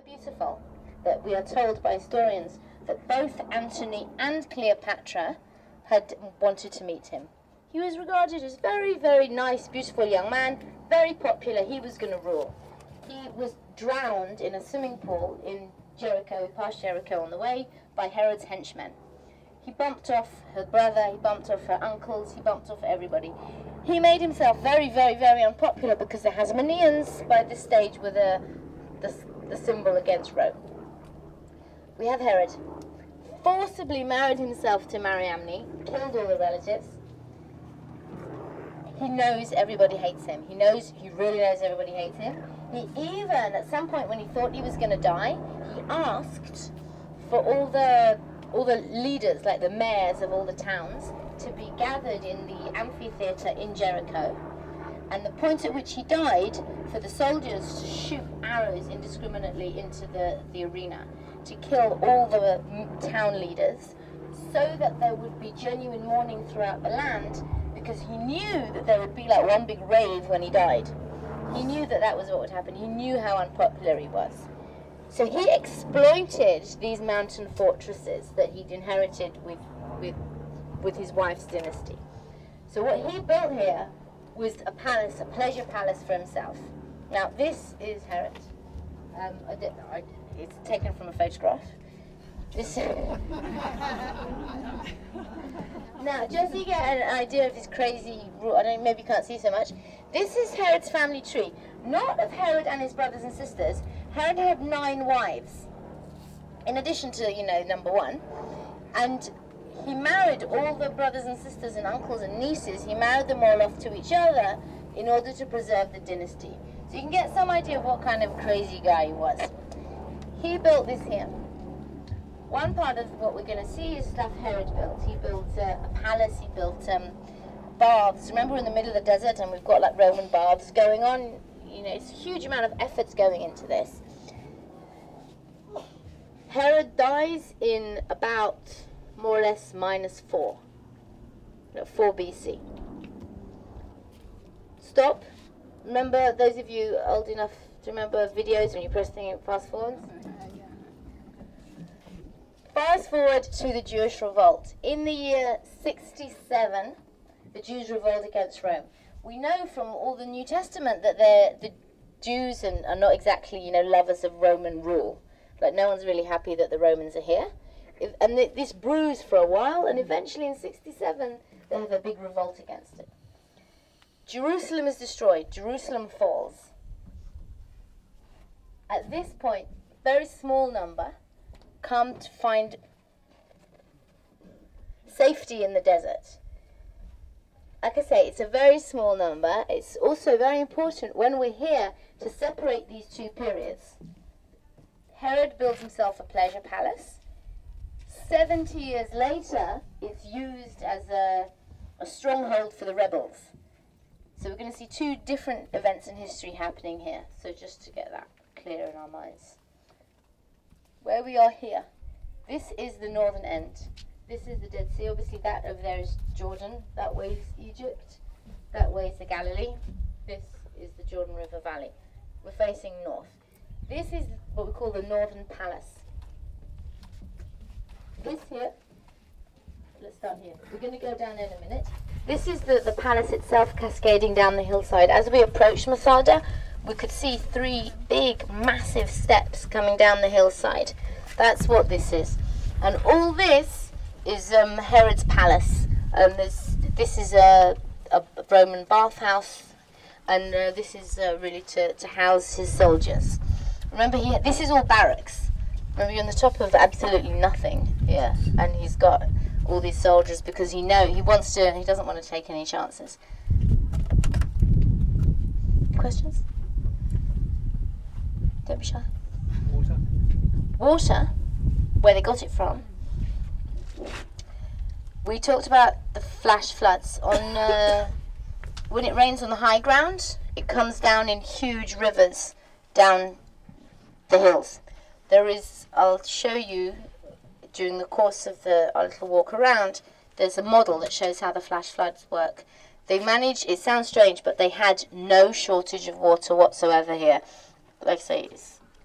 beautiful that we are told by historians that both Antony and Cleopatra had wanted to meet him. He was regarded as very, very nice, beautiful young man, very popular. He was going to rule. He was drowned in a swimming pool in Jericho, past Jericho on the way, by Herod's henchmen. He bumped off her brother, he bumped off her uncles, he bumped off everybody. He made himself very, very, very unpopular because the Hasmoneans, by this stage, were the symbol against Rome. We have Herod. Forcibly married himself to Mariamne, killed all the relatives. He knows everybody hates him. He really knows everybody hates him. He even, at some point when he thought he was going to die, he asked for all the leaders, like the mayors of all the towns, to be gathered in the amphitheater in Jericho. And the point at which he died, for the soldiers to shoot arrows indiscriminately into the arena, to kill all the town leaders, so that there would be genuine mourning throughout the land, because he knew that there would be like one big rave when he died. He knew that that was what would happen. He knew how unpopular he was. So he exploited these mountain fortresses that he'd inherited with his wife's dynasty. So what he built here was a palace, a pleasure palace for himself. Now this is Herod. It's taken from a photograph. This now, just so you get an idea of this crazy rule, maybe you can't see so much. This is Herod's family tree, not of Herod and his brothers and sisters. Herod had 9 wives, in addition to, number 1. And he married all the brothers and sisters and uncles and nieces. He married them all off to each other in order to preserve the dynasty. So you can get some idea of what kind of crazy guy he was. He built this here. One part of what we're going to see is stuff Herod built. He built a palace, he built baths. Remember, we're in the middle of the desert and we've got like Roman baths going on. It's a huge amount of efforts going into this. Herod dies in about more or less -4, 4 BC. Stop. Remember, those of you old enough to remember videos when you press things fast forwards? Fast forward to the Jewish revolt. In the year 67, the Jews revolt against Rome. We know from all the New Testament that the Jews are not exactly, lovers of Roman rule. Like, no one's really happy that the Romans are here. And this brews for a while, and eventually in 67, they have a big revolt against it. Jerusalem is destroyed. Jerusalem falls. At this point, very small number come to find safety in the desert. Like I say, it's a very small number. It's also very important when we're here to separate these two periods. Herod builds himself a pleasure palace. 70 years later, it's used as a stronghold for the rebels. So we're going to see 2 different events in history happening here. So just to get that clear in our minds. Where we are here, this is the northern end. This is the Dead Sea. Obviously that over there is Jordan. That way is Egypt. That way is the Galilee. This is the Jordan River Valley. We're facing north. This is what we call the Northern Palace. This here, let's start here. We're going to go down in a minute. This is the palace itself cascading down the hillside. As we approached Masada, we could see 3 big, massive steps coming down the hillside. That's what this is. And all this is Herod's palace. This is a Roman bathhouse, and this is really to house his soldiers. Remember, this is all barracks. Remember, you're on the top of absolutely nothing here, and he's got all these soldiers because he doesn't want to take any chances. Questions? Don't be shy. Water. Water? Where they got it from? We talked about the flash floods. When it rains on the high ground, it comes down in huge rivers down the hills. I'll show you during the course of our little walk around, there's a model that shows how the flash floods work. They managed, it sounds strange, but they had no shortage of water whatsoever here. Like I say,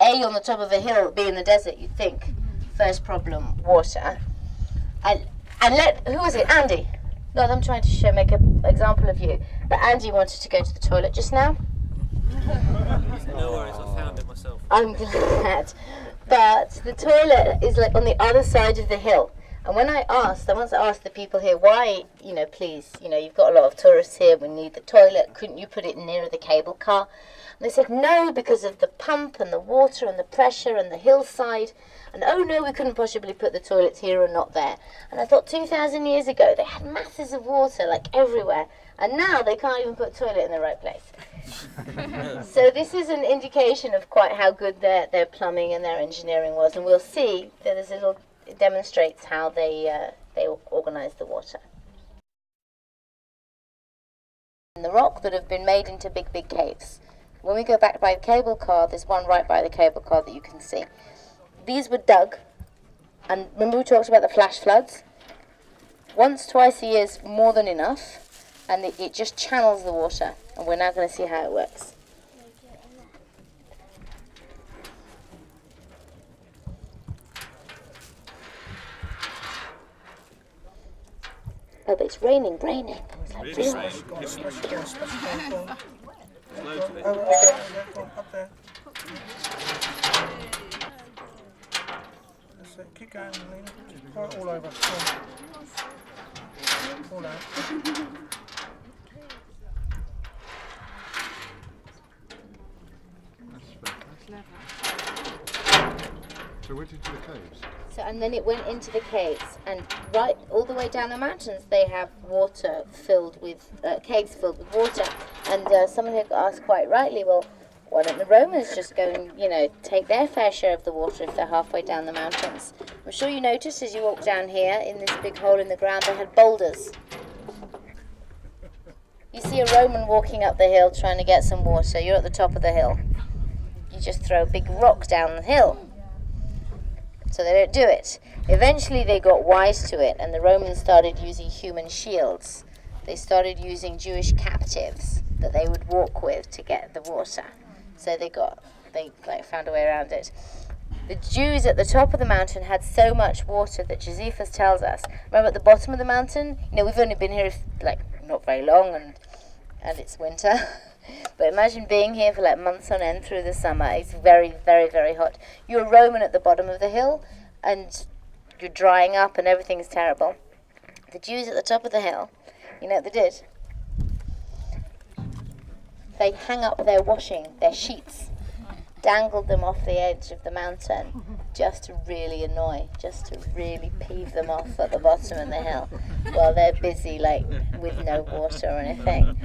A, on the top of a hill, B, in the desert, you'd think, first problem, water. And who was it? Andy. Not that I'm trying to make an example of you, but Andy wanted to go to the toilet just now. No worries, I found it myself. I'm glad. But the toilet is like on the other side of the hill. And when I once asked the people here, why, please, you've got a lot of tourists here, we need the toilet, couldn't you put it nearer the cable car? And they said, no, because of the pump and the water and the pressure and the hillside. And oh no, we couldn't possibly put the toilets here and not there. And I thought 2,000 years ago, they had masses of water, like everywhere. And now they can't even put a toilet in the right place. So this is an indication of quite how good their plumbing and their engineering was. And we'll see that it demonstrates how they organize the water. And the rock that have been made into big, big caves. When we go back by the cable car, there's one right by the cable car that you can see. These were dug, and remember we talked about the flash floods? Once, twice a year is more than enough, and it just channels the water, and we're now going to see how it works. Oh, but it's raining. It's like Really real. Loads of it. Up there. That's it. Keep going, Lena. Just pour it all over. All out. So went into the caves? And then it went into the caves, and right all the way down the mountains they have water filled with, caves filled with water. And someone had asked quite rightly, well, why don't the Romans just go and, take their fair share of the water if they're halfway down the mountains? I'm sure you noticed as you walk down here, in this big hole in the ground, they had boulders. You see a Roman walking up the hill trying to get some water, you're at the top of the hill. You just throw a big rock down the hill. So they don't do it. Eventually they got wise to it, and the Romans started using human shields. They started using Jewish captives that they would walk with to get the water. So they found a way around it. The Jews at the top of the mountain had so much water that Josephus tells us. Remember at the bottom of the mountain? We've only been here not very long, and it's winter. But imagine being here for months on end through the summer. It's very, very, very hot. You're a Roman at the bottom of the hill, and you're drying up, and everything's terrible. The Jews at the top of the hill, you know what they did? They hang up their washing, their sheets, dangled them off the edge of the mountain, just to really annoy, just to really peeve them off at the bottom of the hill, while they're busy, with no water or anything.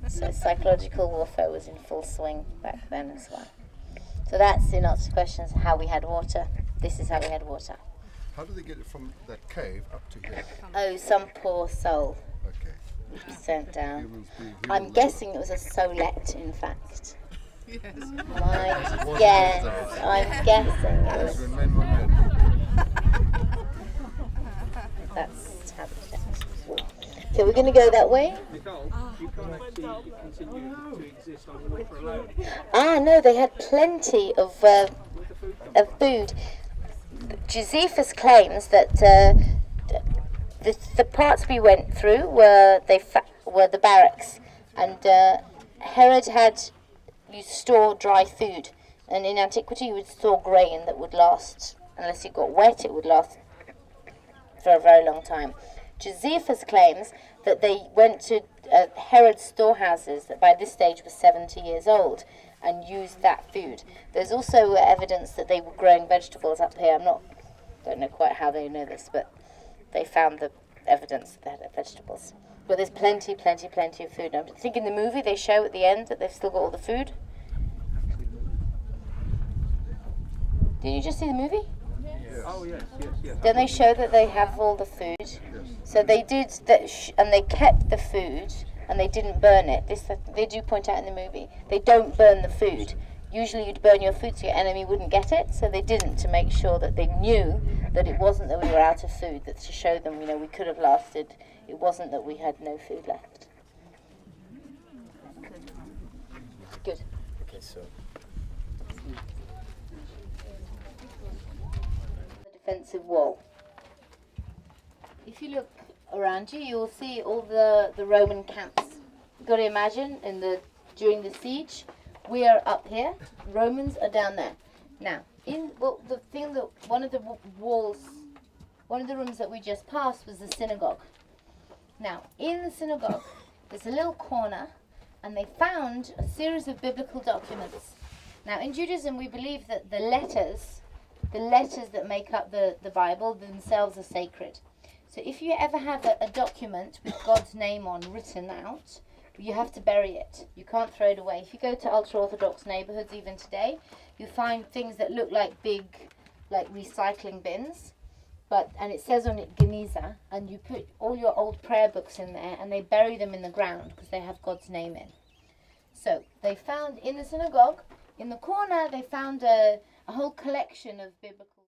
So psychological warfare was in full swing back then as well. So that's, in answer to questions, how we had water. This is how we had water. How did they get it from that cave up to here? Oh, some poor soul Okay. sent down. Humans being I'm humans. guessing it was a solette, in fact. Yes. My guess, I'm guessing it Yes, was. when men were men. That's how it was. So we're going to go that way? Nicole, you can't actually continue to exist on water alone. No, they had plenty of food. Josephus claims that the parts we went through were the barracks, and Herod used to store dry food, and in antiquity you would store grain that would last, unless it got wet, it would last for a very long time. Josephus claims that they went to Herod's storehouses that by this stage were 70 years old and used that food. There's also evidence that they were growing vegetables up here. Don't know quite how they know this, but they found the evidence that they had vegetables. But there's plenty of food. I think in the movie they show at the end that they've still got all the food. Did you just see the movie? Yes. Oh, yes. Then they show that they have all the food. Yes. So they did that, and they kept the food, and they didn't burn it. They do point out in the movie. They don't burn the food. Usually you'd burn your food so your enemy wouldn't get it, so they didn't, to make sure that they knew that it wasn't that we were out of food, that to show them, we could have lasted. It wasn't that we had no food left. Good. Okay, so defensive wall. If you look around you, you'll see all the Roman camps. You've got to imagine during the siege, we are up here, Romans are down there. Now, one of the rooms that we just passed was the synagogue. Now, in the synagogue, there's a little corner, and they found a series of biblical documents. Now, in Judaism, we believe that the letters that make up the Bible themselves are sacred. So if you ever have a document with God's name on written out, you have to bury it. You can't throw it away. If you go to ultra-Orthodox neighborhoods even today, you find things that look like big, like recycling bins, and it says on it Geniza, and you put all your old prayer books in there, and they bury them in the ground because they have God's name in. So they found in the synagogue, in the corner, they found a whole collection of biblical